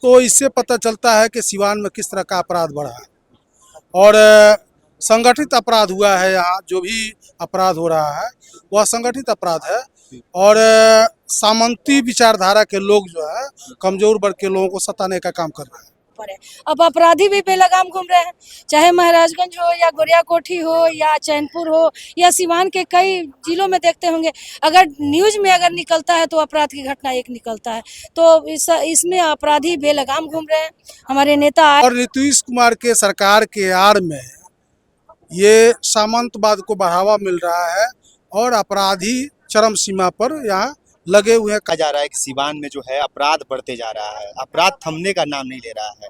तो इससे पता चलता है कि सिवान में किस तरह का अपराध बढ़ा है और संगठित अपराध हुआ है। यहाँ जो भी अपराध हो रहा है वह संगठित अपराध है और सामंती विचारधारा के लोग जो है कमजोर वर्ग के लोगों को सताने का काम कर रहे हैं। पर है। अब अपराधी भी बेलगाम घूम रहे हैं, चाहे महाराजगंज हो या गोरियाकोठी हो या चैनपुर हो या सिवान के कई जिलों में देखते होंगे। अगर न्यूज में अगर निकलता है तो अपराध की घटना एक निकलता है, तो इसमें अपराधी बेलगाम घूम रहे हैं। हमारे नेता और नीतीश कुमार के सरकार के आड़ में ये सामंतवाद को बढ़ावा मिल रहा है और अपराधी चरम सीमा पर यहाँ लगे हुए हैं। कहा जा रहा है कि सिवान में जो है अपराध बढ़ते जा रहा है, अपराध थमने का नाम नहीं ले रहा है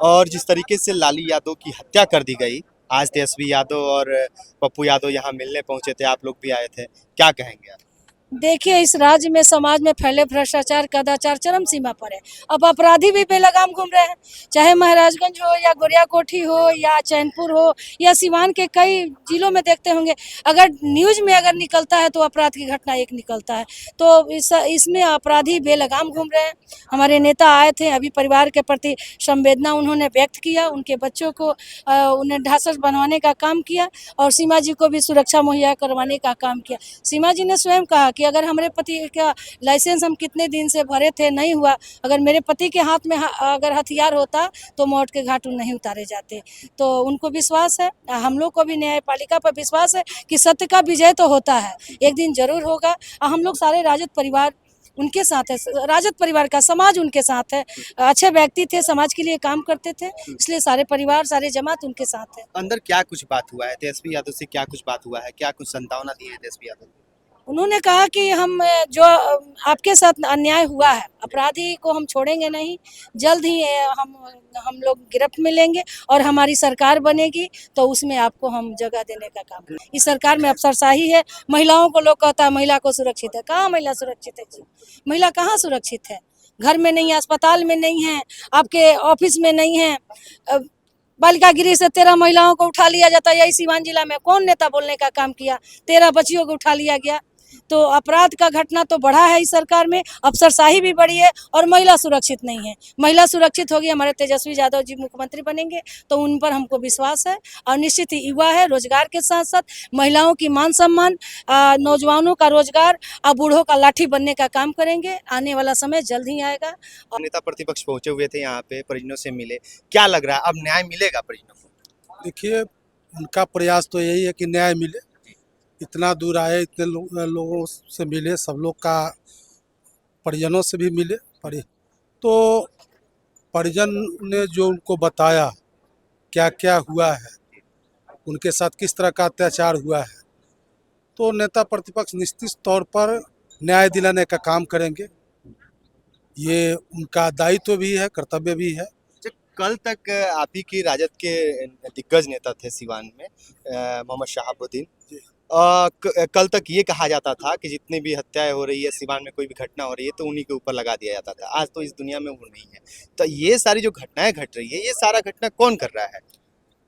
और जिस तरीके से लाली यादव की हत्या कर दी गई, आज तेजस्वी यादव और पप्पू यादव यहाँ मिलने पहुंचे थे, आप लोग भी आए थे, क्या कहेंगे आप? देखिए, इस राज्य में समाज में फैले भ्रष्टाचार कदाचार चरम सीमा पर है। अब अपराधी भी बेलगाम घूम रहे हैं, चाहे महाराजगंज हो या गोरियाकोठी हो या चैनपुर हो या सिवान के कई जिलों में देखते होंगे। अगर न्यूज में अगर निकलता है तो अपराध की घटना एक निकलता है, तो इसमें अपराधी बेलगाम घूम रहे हैं। हमारे नेता आए थे, अभी परिवार के प्रति संवेदना उन्होंने व्यक्त किया, उनके बच्चों को उन्हें ढांढस बनवाने का काम किया और सीमा जी को भी सुरक्षा मुहैया करवाने का काम किया। सीमा जी ने स्वयं कहा कि अगर हमारे पति का लाइसेंस हम कितने दिन से भरे थे नहीं हुआ, अगर मेरे पति के हाथ में अगर हथियार होता तो मौत के घाट नहीं उतारे जाते। तो उनको विश्वास है, हम लोग को भी न्यायपालिका पर विश्वास है कि सत्य का विजय तो होता है, एक दिन जरूर होगा। हम लोग सारे राजद परिवार उनके साथ है, राजद परिवार का समाज उनके साथ है। अच्छे व्यक्ति थे, समाज के लिए काम करते थे, इसलिए सारे परिवार सारे जमात उनके साथ है। अंदर क्या कुछ बात हुआ है, तेजस्वी यादव से क्या कुछ बात हुआ है, क्या कुछ संतावना दी है तेजस्वी यादव? उन्होंने कहा कि हम जो आपके साथ अन्याय हुआ है, अपराधी को हम छोड़ेंगे नहीं, जल्द ही हम लोग गिरफ्त में लेंगे और हमारी सरकार बनेगी तो उसमें आपको हम जगह देने का काम करेंगे। इस सरकार में अफसरशाही है, महिलाओं को लोग कहता है महिला को सुरक्षित है, कहाँ महिला सुरक्षित है जी? महिला कहाँ सुरक्षित है? घर में नहीं है, अस्पताल में नहीं है, आपके ऑफिस में नहीं है। बालिका गृह से 13 महिलाओं को उठा लिया जाता है। यही सिवान जिला में कौन नेता बोलने का काम किया? 13 बच्चियों को उठा लिया गया। तो अपराध का घटना तो बढ़ा है इस सरकार में, अफसरशाही भी बढ़ी है और महिला सुरक्षित नहीं है। महिला सुरक्षित होगी, हमारे तेजस्वी यादव जी मुख्यमंत्री बनेंगे तो उन पर हमको विश्वास है और निश्चित ही युवा है, रोजगार के साथ साथ महिलाओं की मान सम्मान, नौजवानों का रोजगार और बूढ़ों का लाठी बनने का काम करेंगे। आने वाला समय जल्द ही आएगा। नेता प्रतिपक्ष पहुंचे हुए थे यहाँ पे, परिजनों से मिले, क्या लग रहा है अब न्याय मिलेगा परिजनों को? देखिए, उनका प्रयास तो यही है कि न्याय मिले। इतना दूर आए, इतने लोगों से मिले, सब लोग का परिजनों से भी मिले तो परिजन ने जो उनको बताया क्या क्या हुआ है, उनके साथ किस तरह का अत्याचार हुआ है, तो नेता प्रतिपक्ष निश्चित तौर पर न्याय दिलाने का काम करेंगे। ये उनका दायित्व भी है, कर्तव्य भी है। कल तक आप ही की राजद के दिग्गज नेता थे सिवान में, मोहम्मद शहाबुद्दीन। कल तक ये कहा जाता था कि जितनी भी हत्याएं हो रही है, सिवान में कोई भी घटना हो रही है तो उन्हीं के ऊपर लगा दिया जाता था। आज तो इस दुनिया में वो नहीं है, तो ये सारी जो घटनाएं घट रही है, ये सारा घटना कौन कर रहा है?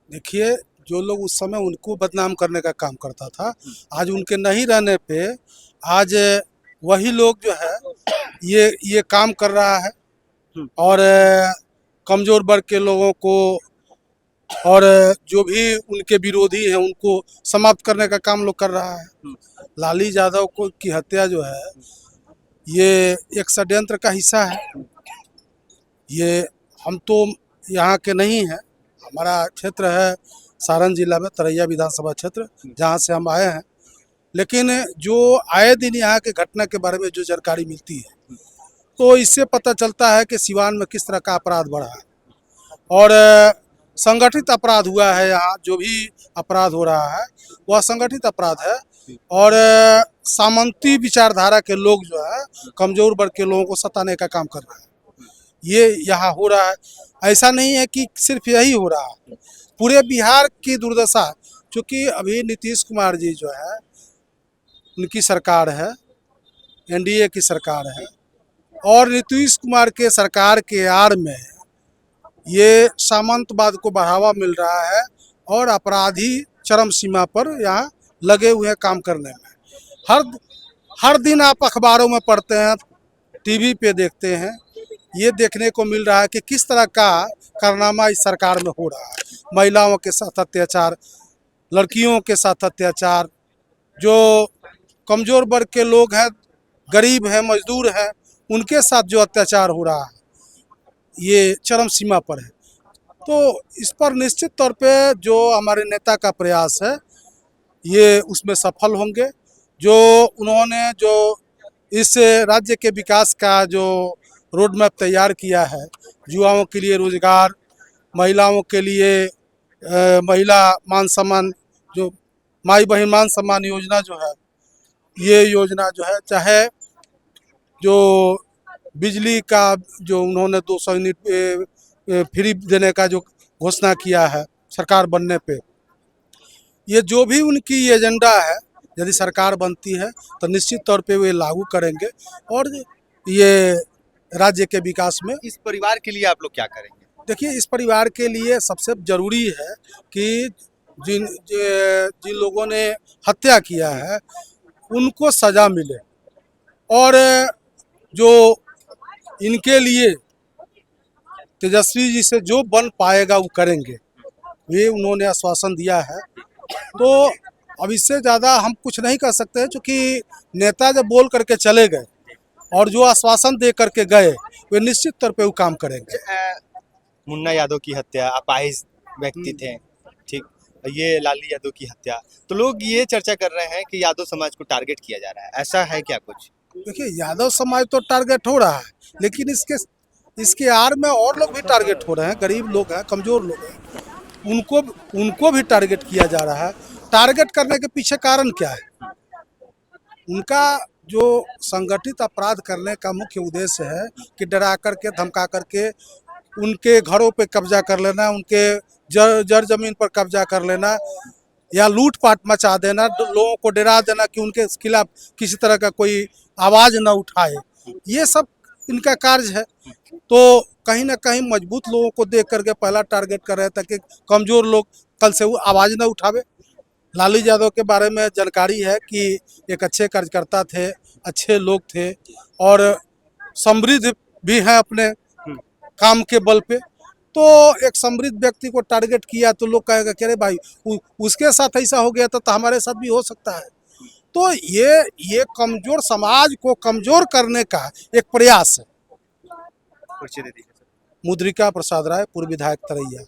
देखिए, जो लोग उस समय उनको बदनाम करने का काम करता था, आज उनके नहीं रहने पे आज वही लोग जो है ये काम कर रहा है और कमजोर वर्ग के लोगों को और जो भी उनके विरोधी हैं उनको समाप्त करने का काम लोग कर रहा है। लाली यादव को की हत्या जो है ये एक षड्यंत्र का हिस्सा है। ये हम तो यहाँ के नहीं हैं, हमारा क्षेत्र है सारण जिला में तरैया विधानसभा क्षेत्र, जहाँ से हम आए हैं, लेकिन जो आए दिन यहाँ के घटना के बारे में जो जानकारी मिलती है तो इससे पता चलता है कि सिवान में किस तरह का अपराध बढ़ा है और संगठित अपराध हुआ है। यहाँ जो भी अपराध हो रहा है वह संगठित अपराध है और सामंती विचारधारा के लोग जो है कमजोर वर्ग के लोगों को सताने का काम कर रहे हैं। ये यहाँ हो रहा है, ऐसा नहीं है कि सिर्फ यही हो रहा है, पूरे बिहार की दुर्दशा। क्योंकि अभी नीतीश कुमार जी जो है उनकी सरकार है, एनडीए की सरकार है और नीतीश कुमार के सरकार के आड़ में ये सामंतवाद को बढ़ावा मिल रहा है और अपराधी चरम सीमा पर यहाँ लगे हुए हैं काम करने में। हर दिन आप अखबारों में पढ़ते हैं, टीवी पे देखते हैं, ये देखने को मिल रहा है कि किस तरह का कारनामा इस सरकार में हो रहा है। महिलाओं के साथ अत्याचार, लड़कियों के साथ अत्याचार, जो कमज़ोर वर्ग के लोग हैं, गरीब हैं, मजदूर हैं, उनके साथ जो अत्याचार हो रहा है ये चरम सीमा पर है। तो इस पर निश्चित तौर पे जो हमारे नेता का प्रयास है ये उसमें सफल होंगे। जो उन्होंने जो इस राज्य के विकास का जो रोड मैप तैयार किया है, युवाओं के लिए रोजगार, महिलाओं के लिए महिला मान सम्मान, जो माई बहन मान सम्मान योजना जो है, ये योजना जो है, चाहे जो बिजली का जो उन्होंने 200 यूनिट फ्री देने का जो घोषणा किया है सरकार बनने पे, ये जो भी उनकी एजेंडा है, यदि सरकार बनती है तो निश्चित तौर पे वे लागू करेंगे और ये राज्य के विकास में। इस परिवार के लिए आप लोग क्या करेंगे? देखिए, इस परिवार के लिए सबसे जरूरी है कि जिन लोगों ने हत्या किया है उनको सजा मिले और जो इनके लिए तेजस्वी जी से जो बन पाएगा वो करेंगे, ये उन्होंने आश्वासन दिया है। तो अब इससे ज़्यादा हम कुछ नहीं कर सकते हैं, क्योंकि नेता जब बोल करके चले गए और जो आश्वासन दे करके गए वे निश्चित तौर पे वो काम करेंगे। मुन्ना यादव की हत्या, अपाहिज व्यक्ति थे, ठीक, ये लाली यादव की हत्या, तो लोग ये चर्चा कर रहे हैं कि यादव समाज को टारगेट किया जा रहा है, ऐसा है क्या कुछ? देखिए, यादव समाज तो टारगेट हो रहा है, लेकिन इसके आड़ में और लोग भी टारगेट हो रहे हैं। गरीब लोग हैं, कमज़ोर लोग हैं, उनको भी टारगेट किया जा रहा है। टारगेट करने के पीछे कारण क्या है? उनका जो संगठित अपराध करने का मुख्य उद्देश्य है कि डरा करके, धमका करके उनके घरों पे कब्जा कर लेना, उनके जर जमीन पर कब्जा कर लेना या लूटपाट मचा देना, लोगों को डरा देना कि उनके खिलाफ किसी तरह का कोई आवाज़ न उठाए, ये सब इनका कार्य है। तो कहीं ना कहीं मजबूत लोगों को देख करके पहला टारगेट कर रहे थे कि कमज़ोर लोग कल से वो आवाज़ न उठावे। लालू यादव के बारे में जानकारी है कि एक अच्छे कार्यकर्ता थे, अच्छे लोग थे और समृद्ध भी हैं अपने काम के बल पे। तो एक समृद्ध व्यक्ति को टारगेट किया तो लोग कहेगा कि अरे भाई उसके साथ ऐसा हो गया तो हमारे साथ भी हो सकता है। तो ये कमज़ोर समाज को कमज़ोर करने का एक प्रयास है। मुद्रिका प्रसाद राय, पूर्व विधायक तरैया।